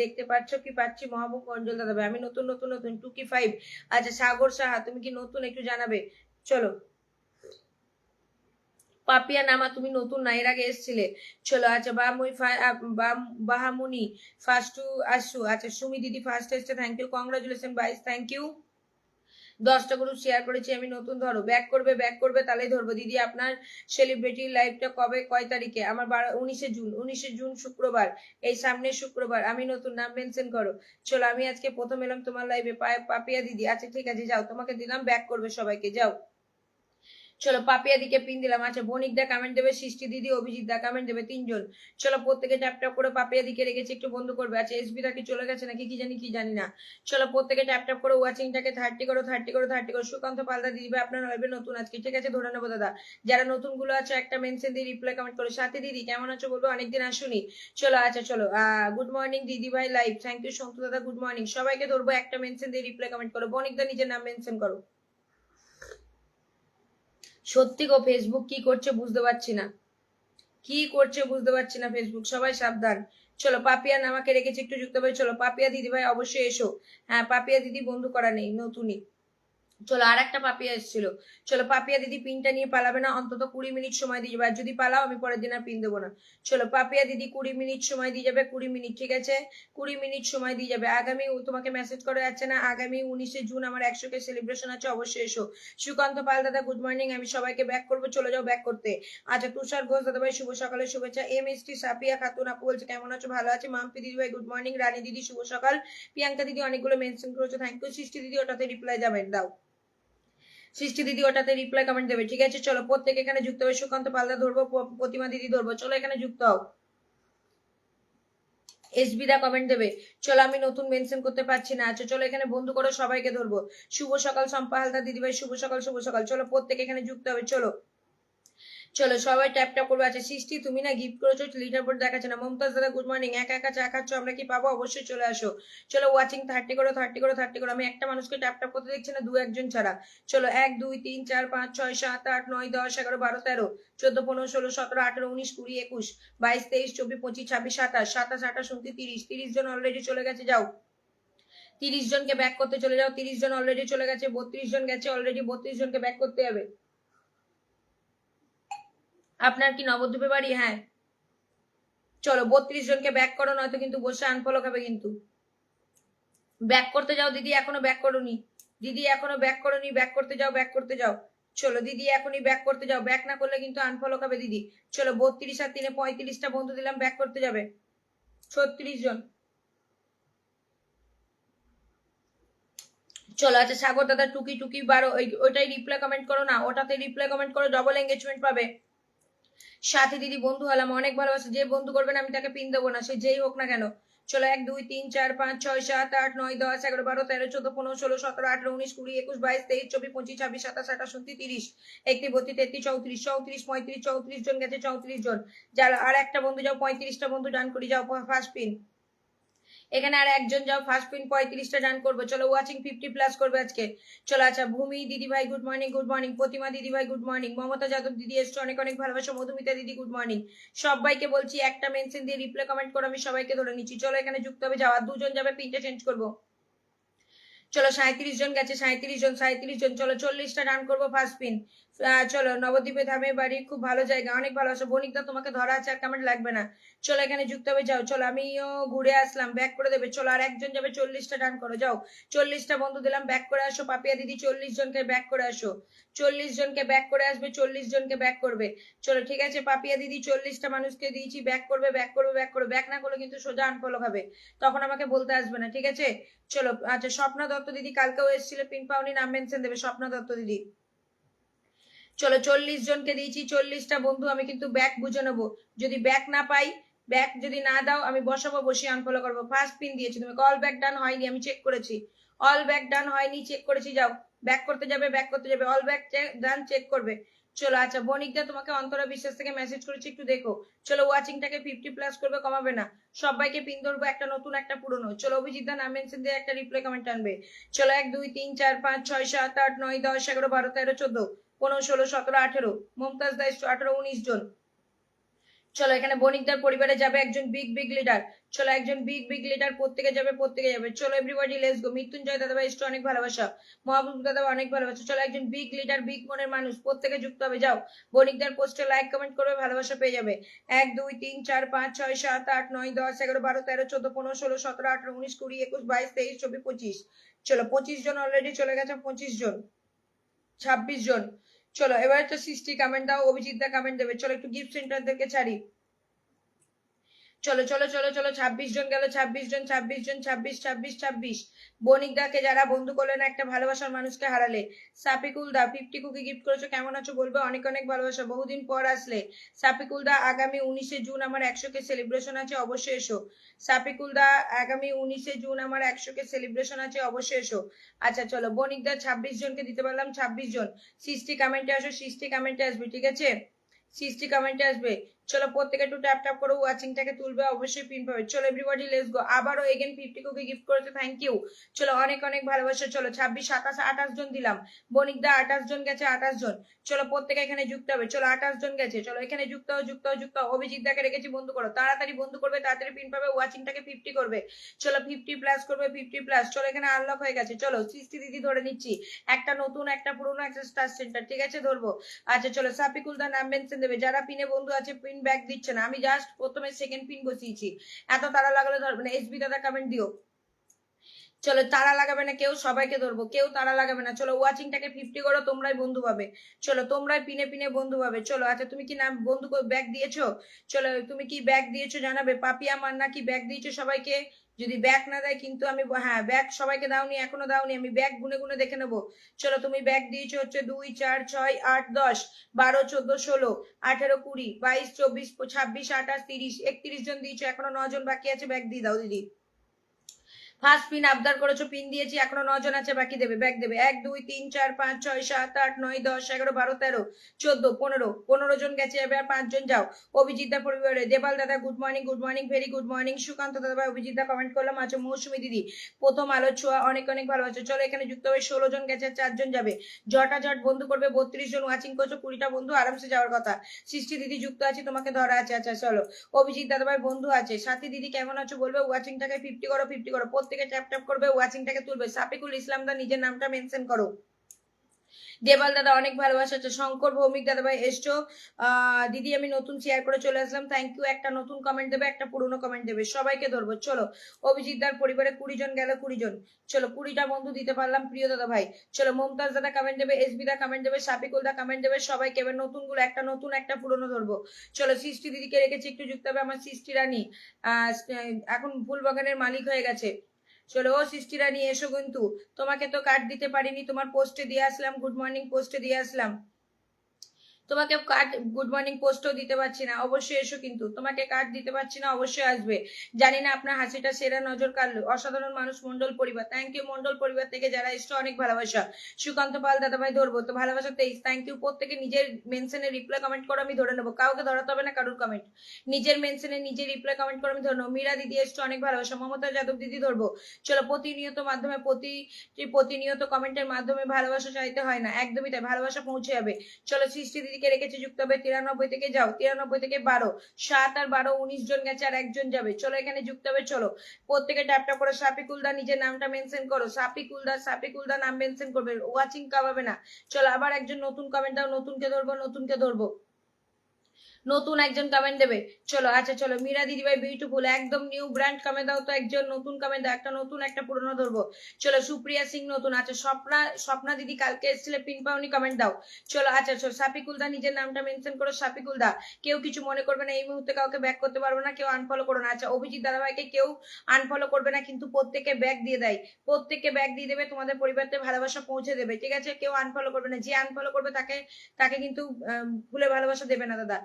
দেখতে পাচ্ছ কি পাচ্ছি মহাবুব মন্ডল দাদা ভাই, আমি নতুন নতুন নতুন 2কি5। আচ্ছা সাগর সাহা, তুমি কি নতুন একটু জানাবে। চলো পাপিয়া নামা, তুমি নতুন না, এর আগে এসেছিলে। চলো আচ্ছা বাহামুনি ফার্স্ট টু আসু। আচ্ছা সুমি দিদি ফার্স্ট এসছে, thank you, congratulation guys, thank you. 10টা গ্রুপ শেয়ার করেছি আমি নতুন, ধরো ব্যাক করবে তাহলেই ধরবো। দিদি আপনার সেলিব্রিটি লাইভটা কবে কয় তারিখে? আমার 19শে জুন, 19শে জুন শুক্রবার, এই সামনের শুক্রবার। আমি নতুন, নাম মেনশন করো। চলো আমি আজকে প্রথম এলাম তোমার লাইভে, পাপিয়া দিদি। আচ্ছা ঠিক আছে যাও, তোমাকে দিলাম, ব্যাক করবে সবাইকে, যাও। চলো পাপিয়া দিকে পিন দিলাম। আচ্ছা বণিক দা কমেন্ট দেবে, সৃষ্টি দিদি, অভিজিৎ দা কমেন্ট দেবে, 3জন। চলো প্রত্যেকে ট্যাপ ট্যাপ করে পাপিয়া দিকে রেখেছি, একটু বন্ধ করবে। আচ্ছা এসবি দা কি চলে গেছে নাকি কি জানি না। চলো প্রত্যেকে ট্যাপ ট্যাপ করে ওয়াচিংটাকে 30 করো, 30 করো, 30 করো। সুকান্ত পালদা দিদি ভাই আপনার লাইভে নতুন আজকে, ঠিক আছে ধরে নেবো দাদা। যারা নতুন গুলো আছে একটা মেনশন দিয়ে রিপ্লাই কমেন্ট করো। সাথী দিদি কেমন আছো বলবো, অনেকদিন আসুনি। চলো আচ্ছা চলো গুড মর্নিং দিদি ভাই লাইভ, থ্যাংক ইউ সন্তু দাদা, গুড মর্নিং। সবাইকে ধরবো, একটা মেনশন দিয়ে রিপ্লাই কমেন্ট করো। বণিক দা নিজের নাম মেনশন করো। সত্যি গো, ফেসবুক কি করছে বুঝতে পারছি না, কি করছে বুঝতে পারছি না ফেসবুক, সবাই সাবধান। চলো পাপিয়া আমাকে রেখেছে, একটু যুক্ত হবে। চলো পাপিয়া দিদি ভাই অবশ্যই এসো। হ্যাঁ পাপিয়া দিদি বন্ধু করা নেই, নতুনই। চলো আর একটা পাপিয়া এসেছিল। চলো পাপিয়া দিদি পিনটা নিয়ে পালাবে না, অন্তত 20 মিনিট সময় দিয়ে যাবে, আর যদি পালাও আমি পরের দিন আর পিন দেবো না। চলো পাপিয়া দিদি 20 মিনিট সময় দিয়ে যাবে, 20 মিনিট, ঠিক আছে 20 মিনিট সময় দিয়ে যাবে। আগামী তোমাকে মেসেজ করে যাচ্ছে না, আগামী 19শে জুন আমার 100K সেলিব্রেশন আছে, অবশ্যই এসো। সুকান্ত পাল দাদা গুড মর্নিং, আমি সবাইকে ব্যাক করবো, চলে যাও ব্যাক করতে। আচ্ছা তুষার ঘোষ দাদা ভাই শুভ সকালের শুভেচ্ছা। MST সাপিয়া খাতুন আপু বলছে কেমন আছো, ভালো আছে। মাম্পি দিদি ভাই গুড মর্নিং। রানী দিদি শুভ সকাল। প্রিয়াঙ্কা দিদি অনেকগুলো মেনশন করেছো, থ্যাংক ইউ। সৃষ্টি দিদি ওটাতে রিপ্লাই যাবেন, দাও। সৃষ্টি দিদি ওটাতে রিপ্লাই কমেন্ট দেবে, ঠিক আছে। চলো প্রত্যেকে এখানে যুক্ত হবে। সুকান্ত পালদা ধরবো, প্রতিমা দিদি ধরবো, চলো এখানে যুক্ত হও। এসবি দা কমেন্ট দেবে। চলো আমি নতুন মেনশন করতে পারছি না। আচ্ছা চলো এখানে বন্ধু করো, সবাইকে ধরবো। শুভ সকাল সম্পা হালদার দিদি ভাই, শুভ সকাল শুভ সকাল। চলো প্রত্যেকে এখানে যুক্ত হবে, চলো চলো সবাই ট্যাপ ট্যাপ করবে। আছে সৃষ্টি তুমি না গিফট করেছো, লিডার বোর্ড দেখাচ্ছে না। মমতাজ দাদা গুড মর্নিং, একা একা চা খাচ্ছ, আমরা কি পাবো? অবশ্যই চলে আসো। চলো ওয়াচিং 30 করো, 30 করো, 30 করো। আমি একটা মানুষকে ট্যাপ ট্যাপ করতে দেখছি না, 2-1 জন ছাড়া। চলো 1 2 3 4 5 6 7 8 9 10 11 12 13 14 15 16 17 18 19 20 21 22 23 24 25 26 27 27 28 29 30 30 জন অলরেডি চলে গেছে, যাও। 30 জনকে ব্যাক করতে চলে যাও, 30 জন অলরেডি চলে গেছে, 32 জন গেছে অলরেডি, 32 জনকে ব্যাক করতে হবে। আপনার কি নবদ্বীপে বাড়ি? হ্যাঁ চলো 32 জনকে ব্যাক করো, নয়তো কিন্তু বসে আনফলো খাবে কিন্তু। ব্যাক করতে যাও দিদি, এখনো ব্যাক করোনি। দিদি এখনো ব্যাক করোনি, ব্যাক করতে যাও, ব্যাক করতে যাও। চলো দিদি এখনই ব্যাক করতে যাও, ব্যাক না করলে কিন্তু আনফলো খাবে দিদি। চলো 32 আর 3 35টা বন্ধু দিলাম, ব্যাক করতে যাবে 36 জন। চলো আচ্ছা সাগর দাদা টুকি টুকি বারো, ওইটাই রিপ্লাই কমেন্ট করো না, ওটাতে রিপ্লাই কমেন্ট করো, ডবল এঙ্গেজমেন্ট পাবে। সাথী দিদি বন্ধু হলাম, অনেক ভালোবাসে, যে বন্ধু করবেন আমি তাকে পিন দেবো না, সে যেই হোক না কেন। চলো 1 2 3 4 5 6 7 8 9 10 11 12 13 14 15 16 17 18 19 20 21 22 23 24 25 26 27 28 29 30 31 32 33 34 34 35 34 জন গেছে, 34 জন। যারা আর একটা বন্ধু যাও, 35টা বন্ধু ডান করে যাও ফার্স্ট পিন। এখানে আর একজন যাও, ফার্স্ট পিন 35টা ডান করবো। চলো ওয়াচিং 50+ করবে আজকে। চলো আচ্ছা ভূমি দিদি ভাই গুড মর্নিং, গুড মর্নিং। প্রতিমা দিদি ভাই গুড মর্নিং। মমতা যাদব দিদি এসছো, অনেক অনেক ভালোবাসা। মধুমিতা দিদি গুড মর্নিং। সবাইকে বলছি একটা মেনশন দিয়ে রিপ্লাই কমেন্ট করো, আমি সবাইকে ধরে নিচ্ছি। চলো এখানে যুক্ত হবে, যাও। আর 2 জন যাবে, পিনটা চেঞ্জ করবো। চলো 37 জন গেছে, 37 জন, 37 জন। চলো 40টা রান করবো ফার্স্ট পিন। চলো নবদ্বীপে ধামের বাড়ি, খুব ভালো জায়গা, অনেক ভালোবাসা। বণিকদা তোমাকে ধরা আছে, আর কমেন্ট লাগবে না। চলো এখানে যুক্ত হবে, যাও। চলো আমিও ঘুরে আসলাম, ব্যাক করে দেবে। চলো আর একজন যাবে, 40টা রান করো, যাও। 40টা বন্ধু দিলাম, ব্যাক করে আসো। পাপিয়া দিদি 40 জনকে ব্যাক করে আসো, 40 জনকে ব্যাক করে আসবে, 40 জনকে ব্যাক করবে। চলো ঠিক আছে পাপিয়া দিদি 40টা মানুষকে দিয়েছি, ব্যাক করবে, ব্যাক করবে, ব্যাক করবে। ব্যাক না করলে কিন্তু সোজা আনফলো খাবে, তখন আমাকে বলতে আসবে না, ঠিক আছে। চলো আচ্ছা স্বপ্না দত্ত দিদি কালকেও এসেছিল, পিন পাওনি, নাম মেনশন দেবে স্বপ্না দত্ত দিদি। চলো 40 জনকে দিয়েছি, 40টা বন্ধু আমি কিন্তু ব্যাক বুঝে নেবো। যদি ব্যাক না পাই, ব্যাক যদি না দাও আমি বসাবো, বসে আনফলো করবো। ফার্স্ট পিন দিয়েছি তুমি, অল ব্যাক ডান হয়নি, আমি চেক করেছি, অল ব্যাক ডান হয়নি, চেক করেছি, যাও। ব্যাক করতে যাবে, ব্যাক করতে যাবে, অল ব্যাক ডান চেক করবে। চলো আচ্ছা বণিকদা তোমাকে অন্তরা বিশ্বাস থেকে মেসেজ করেছি, একটু দেখো। চলো ওয়াচিংটাকে 50+ করবে, কমাবে না। সবাইকে পিন ধরবো, একটা নতুন একটা পুরনো। চলো অভিজিৎ দা নাম মেনশন দিয়ে একটা রিপ্লাই কমেন্ট আনবে। চলো 1 2 3 4 5 6 7 8 9 10 11 12 13 14 15 16 17 18 মমতাজ দা 18 19 জন। চলো এখানে বণিকদার পরিবারে যাবে একজন বিগ বিগ লিডার। চলো একজন বিগ বিগ লিডার, প্রত্যেকে যাবে প্রত্যেকে যাবে। চলো এভরিবডি লেটস গো। মৃত্যুঞ্জয় দাদা ভাই অনেক ভালোবাসা, মহাবুব দাদা অনেক ভালোবাসা। চলো একজন বিগ লিডার, বিগ মনের মানুষ, প্রত্যেকে যুক্ত হবে। যাও বণিকদার পোস্টে লাইক কমেন্ট করবে, ভালোবাসা পেয়ে যাবে। 1 2 3 4 5 6 7 8 9 10 11 12 13 14 15 16 17 18 19 20 21 22 23 24 25। চলো 25 জন অলরেডি চলে গেছে, 25 জন, 26 জন। চলো এবার একটা 60 কমেন্ট দাও, অভিজিৎ দা কমেন্ট দেবে। চলো একটু গিফট সেন্টারদেরকে ছাড়ি। চলো চলো চলো চলো 26 জন গেল, 26 জন, 26 জন, 26 26 26। বণিকদাকে যারা বন্ধু করলে না, একটা ভালোবাসার মানুষকে হারালে। সাপিকুল দা 50 কুকি গিফট করেছো, কেমন আছো বলবে, অনেক অনেক ভালোবাসা, বহুদিন পর আসলে। সাপিকুল দা আগামী 19শে জুন আমার 100কে সেলিব্রেশন আছে, অবশ্যই এসো। সাপিকুল দা আগামী 19শে জুন আমার 100কে সেলিব্রেশন আছে, অবশ্যই এসো। আচ্ছা চলো বণিকদা 26 জনকে দিতে পারলাম, 26 জন। 60 কমেন্টে আসো, 60 কমেন্টে আসবে, ঠিক আছে? 60 কমেন্টে আসবে। চলো প্রত্যেকে একটু ট্যাপ ট্যাপ করে ওয়াচিংটাকে তুলবে, অবশ্যই পিন পাবে। চলো এভরিবডি লেটস গো। আবারও এগেন 50 কুকি গিফট করেছে, থ্যাংক ইউ। চলো অনেক অনেক ভালোবাসা। চলো 26 27 28 জন দিলাম। বণিকদা 28 জন গেছে, 28 জন। চলো প্রত্যেকে এখানে যুক্ত হবে। চলো 28 জন গেছে, চলো এখানে যুক্ত হও যুক্ত হও যুক্ত হও। অভিজিৎ দাকে রেখেছি, বন্ধু করো, তাড়াতাড়ি বন্ধু করবে, তাড়াতাড়ি পিন পাবে, ওয়াচিংটাকে 50 করবে। চলো 50 প্লাস করবে, 50 প্লাস। চলো এখানে আনলক হয়ে গেছে। চলো 60 দিদি ধরে নিচ্ছি, একটা নতুন একটা পুরনো একটা স্টার সেন্টার, ঠিক আছে ধরবো। আচ্ছা চলো সাপিকুল দা নাম মেনশন দেবে। যারা পিনে বন্ধু আছে পিন ব্যাক দিচ্ছে না, আমি জাস্ট প্রথমে সেকেন্ড পিন বসিয়েছি, এত তারা লাগালে ধরবে না। এসবি দাদা কমেন্ট দিও। চলো তারা লাগাবে না কেউ, সবাইকে ধরবো, কেউ তারা লাগাবে না। চলো ওয়াচিংটাকে 50 করো, তোমরাই বন্ধু পাবে। চলো তোমরাই পিনে পিনে বন্ধু পাবে। চলো আচ্ছা তুমি কি নাম বন্ধু ব্যাগ দিয়েছো? চলো তুমি কি ব্যাগ দিয়েছো জানাবে। পাপিয়া মান্না কি ব্যাগ দিয়েছো সবাইকে? যদি ব্যাগ না দেয় কিন্তু আমি, হ্যাঁ ব্যাগ সবাইকে দাওনি, এখনো দাওনি, আমি ব্যাগ গুনে গুনে দেখে নেবো। চলো তুমি ব্যাগ দিয়েছো হচ্ছে 2 4 6 8 10 12 14 16 18 20 22 24 26 28 30 31 জন দিয়েছো, এখনো 9 জন বাকি আছে, ব্যাগ দিয়ে দাও দিদি। ফার্স্ট পিন আবদার করেছো, পিন দিয়েছি, এখনো 9 জন আছে বাকি, দেবে ব্যাগ দেবে। 1 2 3 4 5 6 7 8 9 10 11 12 13 14 15 15 জন গেছে, এবার 5 জন যাও। অভিজিৎ দা পরিবারে দেবাল দাদা good morning, very good morning. Sukanta দাদা ভাই অভিজিৎ দা কমেন্ট করলাম। আচ্ছা মৌসুমী দিদি প্রথম আলো ছোঁয়া, অনেক অনেক ভালোবাসা। চলো এখানে যুক্ত হবে, 16 জন গেছে, 4 জন যাবে। জটাজট বন্ধু করবে, 32 জন ওয়াচিং করছো, 20টা বন্ধু আরামসে যাওয়ার কথা। সৃষ্টি দিদি যুক্ত আছে, তোমাকে ধরা আছে। আচ্ছা চলো অভিজিৎ দাদা ভাই বন্ধু আছে। সাথী দিদি কেমন আছো বলবে, ওয়াচিংটাকে 50 করো, 50 করো, প্রত্যেকে ট্যাপ ট্যাপ করবে, ওয়াচিংটাকে তুলবে। সাপিকুল ইসলাম দা নিজের নামটা মেনশন করো। দেবাল দাদা অনেক ভালোবাসা আছে। শঙ্কর ভৌমিক দাদা ভাই এসছো। দিদি আমি নতুন শেয়ার করে চলে আসলাম, থ্যাংক ইউ। একটা নতুন কমেন্ট দেবে, একটা পুরনো কমেন্ট দেবে, সবাইকে ধরবো। চলো অভিজিৎ দার পরিবারে 20 জন গেল, 20 জন। চলো 20টা বন্ধু দিতে পারলাম প্রিয় দাদা ভাই। চলো মমতাজ দাদা কমেন্ট দেবে, এসবি দা কমেন্ট দেবে, সাপিকুল দা কমেন্ট দেবে, সবাইকে। এবার নতুন গুলো একটা নতুন একটা পুরনো ধরবো। চলো সৃষ্টি দিদিকে রেখেছি, একটু যুক্ত হবে আমার সৃষ্টি রানী। এখন ফুলবাগানের মালিক হয়ে গেছে। চলো ও সৃষ্টি রানী এসো, কিন্তু তোমাকে তো কার্ড দিতে পারিনি, তোমার পোস্টে দিয়ে আসলাম, গুড মর্নিং পোস্টে দিয়ে আসলাম। তোমাকে কার্ড গুড মর্নিং পোস্টও দিতে পারছি না, অবশ্যই এসো, কিন্তু তোমাকে কার্ড দিতে পারছি না, অবশ্যই আসবে। জানি না আপনার হাসিটা সেরা নজর কাড়লো। অসাধারণ মানুষ মন্ডল পরিবার, থ্যাংক ইউ। মন্ডল পরিবার থেকে যারা এসছো অনেক ভালোবাসা। সুকান্ত পাল দাদা ভাই ধরবো তো, ভালোবাসা 23, থ্যাংক ইউ। প্রত্যেকে নিজের মেনশনে রিপ্লাই কমেন্ট করো, আমি ধরে নেবো, কাউকে ধরাতে হবে না কারোর কমেন্ট। নিজের মেনশনে নিজে রিপ্লাই কমেন্ট করো, আমি ধরে নেবো। মীরা দিদি এসছো, অনেক ভালোবাসা। মমতা যাদব দিদি ধরবো। চলো প্রতিনিয়ত মাধ্যমে প্রতিনিয়ত কমেন্টের মাধ্যমে ভালোবাসা চাইতে হয় না, একদমই তাই, ভালোবাসা পৌঁছে যাবে। চলো সৃষ্টি দিদিকে রেখেছে, যুক্ত হবে। 93 থেকে যাও, 93 থেকে 12 7 আর 12 19 জন গেছে, আর একজন যাবে। চলো এখানে যুক্ত হবে। চলো প্রত্যেকে ট্যাপটা করে সাপিকুল দা নিজের নামটা মেনশন করো। সাপিকুল দা নাম মেনশন করবে, ওয়াচিং কাবাবে না। চলো আবার একজন নতুন কমেন্ট দাও, নতুনকে ধরবো, নতুনকে ধরবো, নতুন একজন কমেন্ট দেবে। চলো আচ্ছা চলো মীরা দিদি ভাই বিউটিফুল, একদম নিউ ব্র্যান্ড কমেন্ট দাও তো, একজন নতুন কমেন্ট দাও, একটা নতুন একটা পুরনো ধরবো। চলো সুপ্রিয়া সিং নতুন। আচ্ছা স্বপ্না দিদি কালকে এসেছিলে, পিন পাওনি, কমেন্ট দাও। চলো আচ্ছা চলো সাপিকুল দা নিজের নামটা মেনশন করো, সাপিকুল দা। কেউ কিছু মনে করবে না, এই মুহূর্তে কাউকে ব্যাক করতে পারবো না, কেউ আনফলো করো না। আচ্ছা অভিজিৎ দাদা ভাইকে কেউ আনফলো করবে না, কিন্তু প্রত্যেকে ব্যাক দিয়ে দেয়, প্রত্যেককে ব্যাক দিয়ে দেবে, তোমাদের পরিবারতে ভালোবাসা পৌঁছে দেবে, ঠিক আছে? কেউ আনফলো করবে না, যে আনফলো করবে তাকে তাকে কিন্তু ভুলে ভালোবাসা দেবে না দাদা।